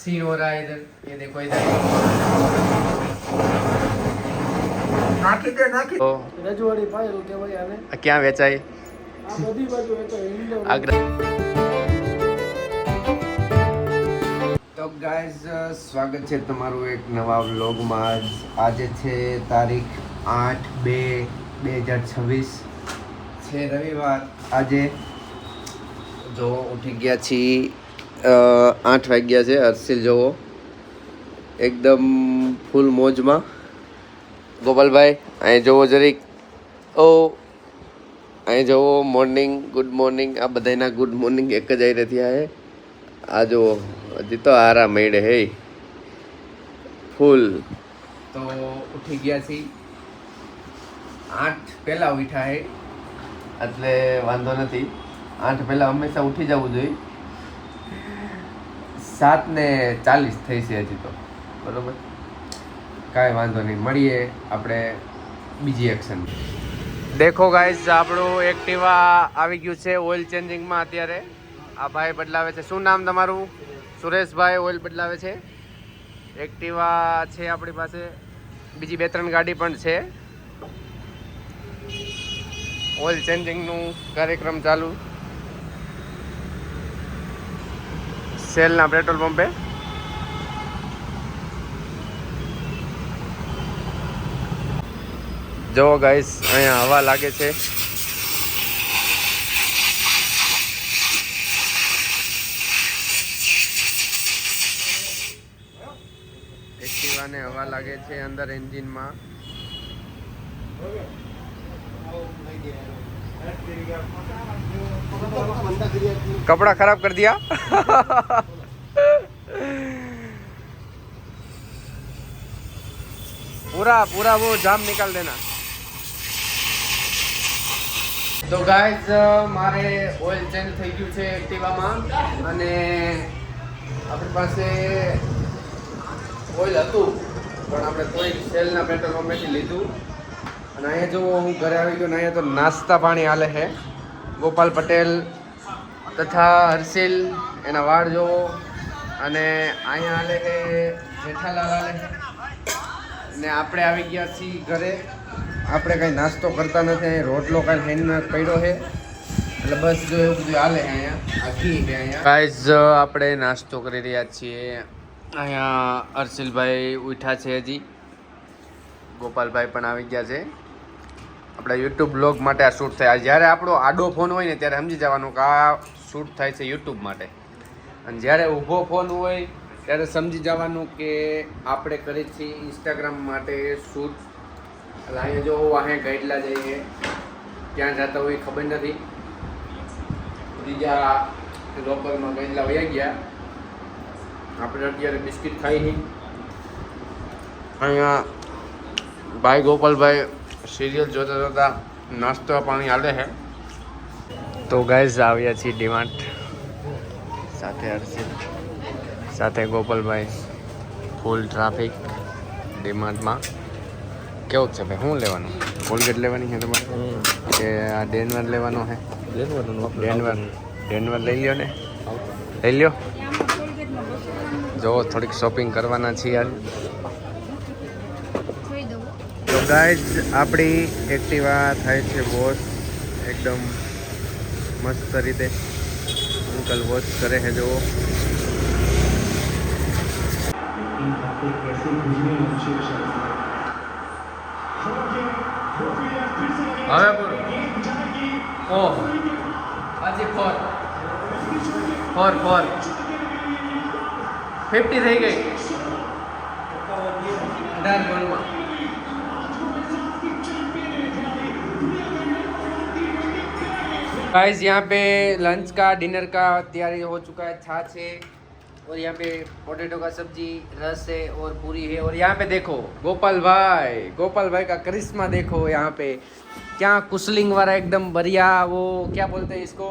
Scene हो रहा है इधर, ये देखो इधर। तो રજવાડી પાયલ કહેવાય આને. क्या વેચાય? આ બધી બાજુ એ તો ઇન્ડોર. આગ્રા. તો ગાઈઝ સ્વાગત છે તમારું એક નવા વ્લોગમાં. આજે છે તારીખ 8/2/2026 છે રવિવાર. આજે જો ઉઠી ગયા છીએ 8 વાગ્યા છે. હર્ષિલ જોવો એકદમ ફૂલ મોજમાં. ગોપાલભાઈ અહીં જોવો જરીક. ઓ અહીં જોવો મોર્નિંગ, ગુડ મોર્નિંગ. આ બધાના ગુડ મોર્નિંગ એક જ આવી રહ્યા છે. આ જુઓ હજી તો આરામ મળે હે ફૂલ. તો ઉઠી ગયા છીએ 8 પહેલા ઉઠ્યા હે એટલે વાંધો નથી. 8 પહેલા હંમેશા ઉઠી જવું જોઈએ. 7:40 થઈ છે હજી તો, બરોબર, કાંઈ વાંધો નહીં. મળીએ આપણે બીજી એક્શન. દેખો ગાઈઝ, આપણું એક્ટિવા આવી ગયું છે ઓઇલ ચેન્જિંગમાં અત્યારે. આ ભાઈ બદલાવે છે. શું નામ તમારું? સુરેશભાઈ ઓઇલ બદલાવે છે. એક્ટિવા છે આપણી પાસે. બીજી 2-3 ગાડી પણ છે. ઓઇલ ચેન્જિંગનું કાર્યક્રમ ચાલુ સેલના પેટ્રોલ પંપે. જો ગાઈસ અહીંયા હવા લાગે છે. એક્ટિવાને હવા લાગે છે અંદર એન્જિનમાં. कपड़ा खराब कर दिया. पूरा वो जाम निकाल देना. તો ગાઈઝ મારે ઓઇલ ચેન્જ થઈ ગયું છે એક્ટિવામાં. અને આપણી પાસે ઓઇલ હતું પણ આપણે કોઈ સેલના પેટ્રોલ પંપેથી લીધું. અને અહીંયા જો હું ઘરે આવી ગયો ને અહીંયા તો નાસ્તા પાણી હાલે છે. ગોપાલ પટેલ તથા હર્ષિલ, એના વાળ જોવો. અને અહીંયા હાલે છે જેઠાલાલ હાલે. ને આપણે આવી ગયા છીએ ઘરે. આપણે કાંઈ નાસ્તો કરતા નથી. અહીંયા રોટલો કાંઈ હેન્ડમાં પડ્યો છે એટલે બસ જો એવું બધું હાલે અહીંયા. આ ઘી છે અહીંયા. ગાઈઝ આપણે નાસ્તો કરી રહ્યા છીએ. અહીંયા હર્ષિલભાઈ ઉઠ્યા છે હજી. ગોપાલભાઈ પણ આવી ગયા છે. આપણા યુટ્યુબ બ્લોગ માટે આ શૂટ થાય. જ્યારે આપણો આડો ફોન હોય ને ત્યારે સમજી જવાનું કે આ શૂટ થાય છે યુટ્યુબ માટે. અને જ્યારે ઊભો ફોન હોય ત્યારે સમજી જવાનું કે આપણે કરીએ છીએ ઇન્સ્ટાગ્રામ માટે શૂટ. એટલે અહીંયા જો વાહે ગાઈડલા જઈએ ક્યાં જતા હોય ખબર નથી. બીજા લોકલમાં ગાઈડલા વયા ગયા. આપણે અત્યારે બિસ્કિટ ખાઈ નહીં. અહીંયા ભાઈ ગોપાલભાઈ સિરિયલ જોતા જોતા નાસ્તો પાણી હાલે છે. તો ગાઈઝ આવ્યા છીએ ડીમાર્ટ સાથે હર્ષિલ, સાથે ગોપાલભાઈ. Full traffic ડીમાર્ટમાં. કેવું છે ભાઈ? શું લેવાનું? કોલગેટ લેવાની છે તમારે કે આ ડેનવર લેવાનો છે? ડેનવર લઈ લ્યો ને. લઈ લ્યો. જો થોડીક શોપિંગ કરવાના છીએ યાર. તો ગાઈઝ આપણી એક્ટિવા થાય છે વોશ એકદમ મસ્ત રીતે. અંકલ વોશ કરે છે જુઓ. હવે બોલો. ઓહ હજી 4 50 થઈ ગઈ 18 બોલમાં. गाइस यहाँ पे लंच का डिनर का तैयारी हो चुका है. छाछ है और यहाँ पे पोटैटो का सब्जी, रस है और पूरी है. और यहाँ पे देखो गोपाल भाई का करिश्मा देखो. यहाँ पे क्या कुसलिंग वाला एकदम बढ़िया. वो क्या बोलते हैं इसको,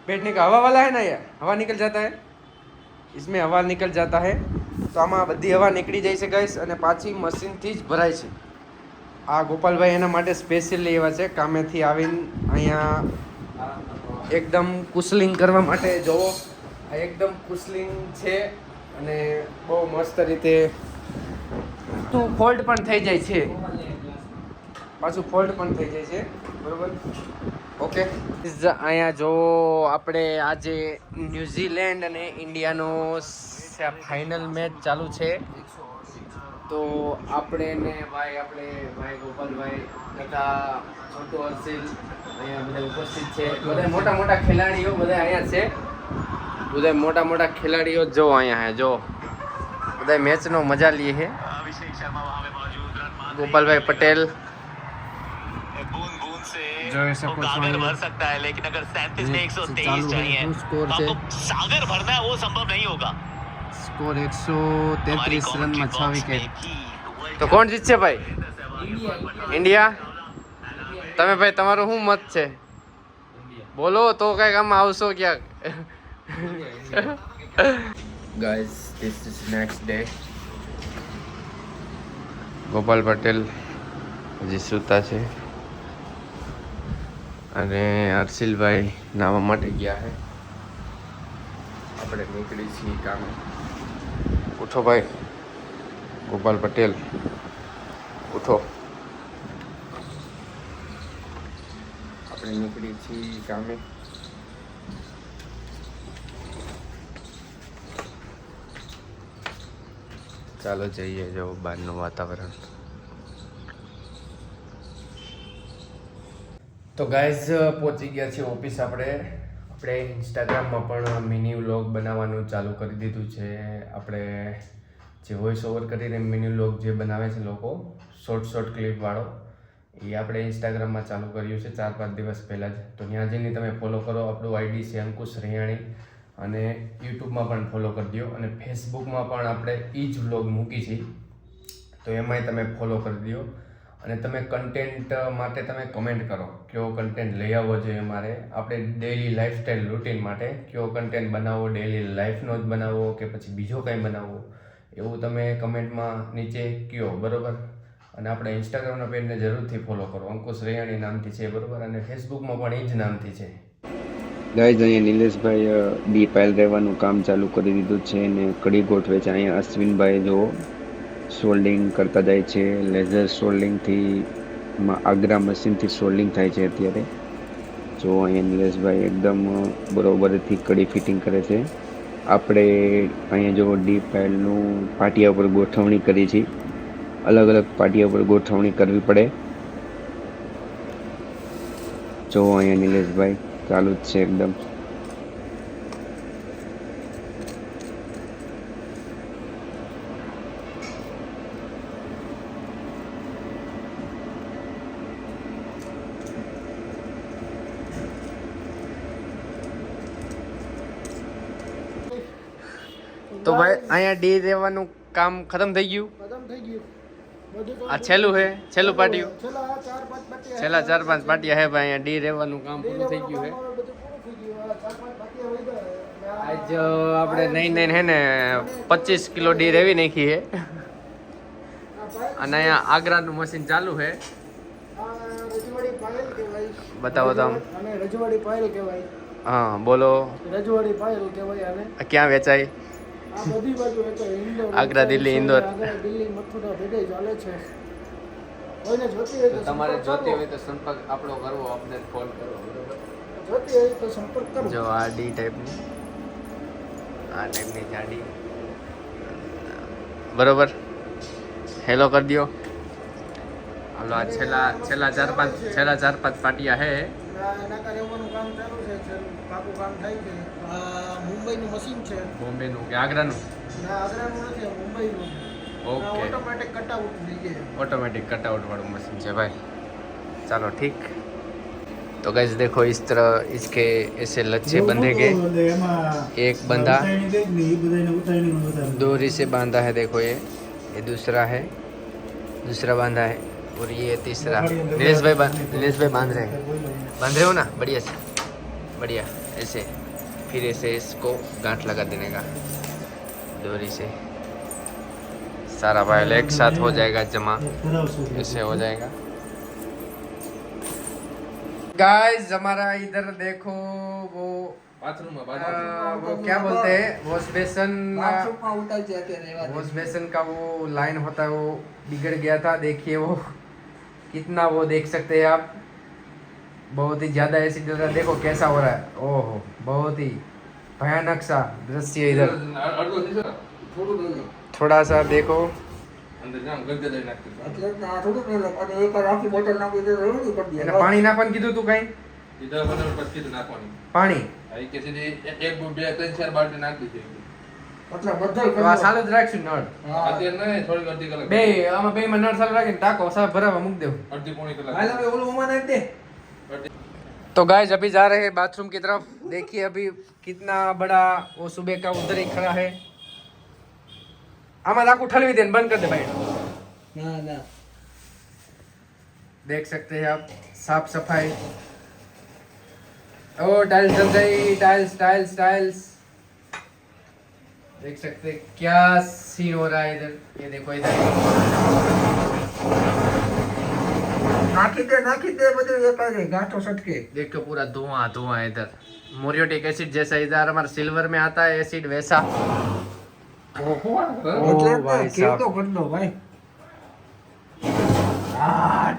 बैठने का हवा वाला है ना. ये हवा निकल जाता है, इसमें हवा निकल जाता है. तो આમાં બધી હવા નીકળી જાય છે ગાઈસ. અને પાછી મશીનથી જ ભરાય છે. આ ગોપાલભાઈ એના માટે સ્પેશિયલી એવા છે. કામેથી આવીને અહીંયા એકદમ કુસલિંગ કરવા માટે જોવો. આ એકદમ કુસલિંગ છે અને બહુ મસ્ત રીતે ફોલ્ડ પણ થઈ જાય છે, પાછું ફોલ્ડ પણ થઈ જાય છે, બરોબર. ઓકે, અહીંયા જો આપણે આજે ન્યૂઝીલેન્ડ અને ઇન્ડિયાનો ફાઇનલ મેચ ચાલુ છે, તો આપણે ભાઈ ગોપાલભાઈ તથા છોટુ હર્ષિલ અહીંયા બધા ઉપસ્થિત છે. બધા મોટા મોટા ખેલાડીઓ બધા અહીંયા છે, બધા મોટા મોટા ખેલાડીઓ જો અહીંયા હે, જો બધા મેચનો મજા લે છે. ગોપાલભાઈ પટેલ જોઈ શકો છો, भर सकता है लेकिन अगर 37 में 123 चाहिए तो आपको सागर भरना है, वो संभव नहीं होगा. स्कोर 133 रन में 6 विकेट. तो કોણ જીતશે ભાઈ? ઇન્ડિયા. તમે ભાઈ તમારો શું મત છે? બોલો તો કઈક આમાં આવશો ક્યાંક. Guys, this is next day. Gopal Patel હજી સૂતા છે અને હર્ષિલભાઈ નાવા માટે ગયા છે. આપણે નીકળી છીએ કામે. ઉઠો ભાઈ ગોપાલ પટેલ, ઉઠો. આપણે નીકળી છીએ કામે. ચાલો જઈએ, જો બહારનું વાતાવરણ. તો ગાઈઝ, પહોંચી ગયા છીએ ઓફિસ. આપણે ઇન્સ્ટાગ્રામમાં પણ મિની વ્લોગ બનાવવાનું ચાલુ કરી દીધું છે. આપણે જે વોઇસ ઓવર કરીને મિની વ્લોગ જે બનાવે છે લોકો, શોર્ટ ક્લિપવાળો, એ આપણે ઇન્સ્ટાગ્રામમાં ચાલુ કર્યું છે 4-5 દિવસ પહેલાં જ. તો ત્યાં જઈને તમે ફોલો કરો. આપણું આઈડી છે અંકુશ રૈયાણી, અને યુટ્યુબમાં પણ ફોલો કરી દો, અને ફેસબુકમાં પણ આપણે એ જ વ્લોગ મૂકી છે, તો એમાંય તમે ફોલો કરી દો. અને તમે કન્ટેન્ટ માટે તમે કમેન્ટ કરો, કયો કન્ટેન્ટ લઈ આવવો જોઈએ મારે આપણે ડેઈલી લાઈફસ્ટાઈલ રૂટીન માટે, કયો કન્ટેન્ટ બનાવવો, ડેઈલી લાઈફનો જ બનાવવો કે પછી બીજો કંઈ બનાવવો, એવું તમે કમેન્ટમાં નીચે કહો, બરાબર. અને આપણે ઇન્સ્ટાગ્રામના પેજને જરૂરથી ફોલો કરો. અંકુશ રૈયાણી નામથી છે, બરાબર. અને ફેસબુકમાં પણ એ જ નામથી છે. ગાઈઝ, અહીંયા નિલેશભાઈ ડી પાઇલ રહેવાનું કામ ચાલુ કરી દીધું છે અને કડી ગોઠવે છે. અહીંયા અશ્વિનભાઈ જો સોલ્ડિંગ કરતા જાય છે. લેઝર સોલ્ડિંગથી આગ્રા મશીનથી સોલ્ડિંગ થાય છે અત્યારે. જો અહીંયા નિલેશભાઈ એકદમ બરોબરથી કડી ફિટિંગ કરે છે. આપણે અહીંયા જો ડી પાઇલનું પાટિયા ઉપર ગોઠવણી કરી છે. અલગ અલગ પાટિયા ઉપર ગોઠવણી કરવી પડે. જો અહીંયા નિલેશભાઈ ચાલુ જ છે એકદમ. તો ભાઈ અહીંયા ડી દેવાનું કામ ખતમ થઈ ગયું. ખતમ થઈ ગયું બધું. આ છેલ્લું છે, છેલ્લું પાટિયું. છેલ્લા 4-5 પાટિયા, છેલ્લા 4-5 પાટિયા હે ભાઈ. અહીંયા ડી રહેવાનું કામ પૂરું થઈ ગયું છે. બધું પૂરું થઈ ગયું. 4-5 પાટિયા વહી ગયા. આજ આપણે નહીં હે ને 25 કિલો ડી રેવી નાખી છે. અને અહીંયા આગ્રાનું મશીન ચાલુ છે. રજવાડી પાયલ કહેવાય. બતાવો તો આમ. અને રજવાડી પાયલ કહેવાય. હા બોલો. રજવાડી પાયલ કહેવાય આને. ક્યાં વેચાય? આ બધી બાજુ એ તો ઇન્દોર, આગ્રા, દિલ્હી, ઇન્દોર. આગ્રા, દિલ્હી, મથુરા બધે ચાલે છે. કોઈને જોતી હોય તો તમારે સંપર્ક જોતી કરો. હોય તો સંપર્ક આપણો કરવો, આપણે ફોન કરો. જોતી હોય તો સંપર્ક કરો. જો આ ડી ટાઈપની, આ ટાઈપની જાડી, બરોબર. હેલો કરી દો. હાલો, આ છેલ્લા 4-5 પાટિયા હે. એના રહેવાનું કામ ચાલુ છે. પાકું કામ થાય છે. આ મુંબઈનું મશીન છે. બોમ્બેનું કે આગ્રાનું? ના, આગ્રાનું નથી, આ મુંબઈનું. ઓકે. ઓટોમેટિક કટઆઉટ જોઈએ. ऑटोमेटिक कटआउट वाला मशीन है भाई. चलो ठीक. तो गाइस देखो, इस तरह इसके ऐसे लच्छे बंधेंगे. एक बंधा डोरी से बांधा है, देखो ये दूसरा है, दूसरा बांधा है, और ये तीसरा. नीलेश भाई बांध रहे हो ना, बढ़िया से, बढ़िया ऐसे. फिर ऐसे इसको गांठ लगा देने का डोरी से. सारा पायल एक साथ हो जाएगा जमा, ऐसे हो जाएगा. गाइस हमारा इधर देखो, वो બાથરૂમમાં वो બાજુ क्या बोलते हैं वॉश बेसन બાથરૂમમાં ઉતાર છે અત્યારે એવા वॉश बेसन का वो लाइन होता है वो बिगड़ गया था देखिए वो कितना वो देख सकते हैं आप बहुत ही ज्यादा एसिड डल रहा है देखो कैसा हो रहा है ओहो बहुत ही भयानक सा दृश्य इधर અડધો થઈ જાય થોડું લઈ લો थोड़ा सा देखो અંદર જામ ગરગદાઈ નાખી દો. એટલે જ ને આ થોડું લઈ લો અને એક વાર આખી બોટલ નાખી દે રેડી કરી એને દે પાણી નાખવાનું કીધું તું કઈ એ 10 15 મિનિટ પછી નાખવાની પાણી આ કે સીધી એક બે ત્રણ ચાર બાલટી નાખી દીધી એટલે બધાય તો આ ચાલુ જ રાખશું નળ હા અત્યારે નહીં થોડીક અડધી કલાક બે આમાં બે માં નળ ચાલુ રાખીને ટાંકો સાફ ભરાવા મૂક દેવું અડધી પોણી કલાક હાલ હવે ઓલું ઉમા નાખ દે तो गाइस अभी जा रहे हैं बाथरूम की तरफ देखिए अभी कितना बड़ा वो सुबह का उधर ही खड़ा है आमा लाकू ठलवी दे बंद कर दे भाई ના ના देख सकते हैं आप साफ सफाई ओ टाइल्स जल गई टाइल्स टाइल्स टाइल्स देख सकते हैं क्या सीन हो रहा है इधर ये देखो इधर નાખી દે બધું એક જ ગાંઠો સટકે देखो पूरा धुआं धुआं इधर मोरियोटिक एसिड जैसा इधर हमारा सिल्वर में आता है एसिड वैसा એટલે જ ને भाई કેમ साहब તો કરી દો ભાઈ હા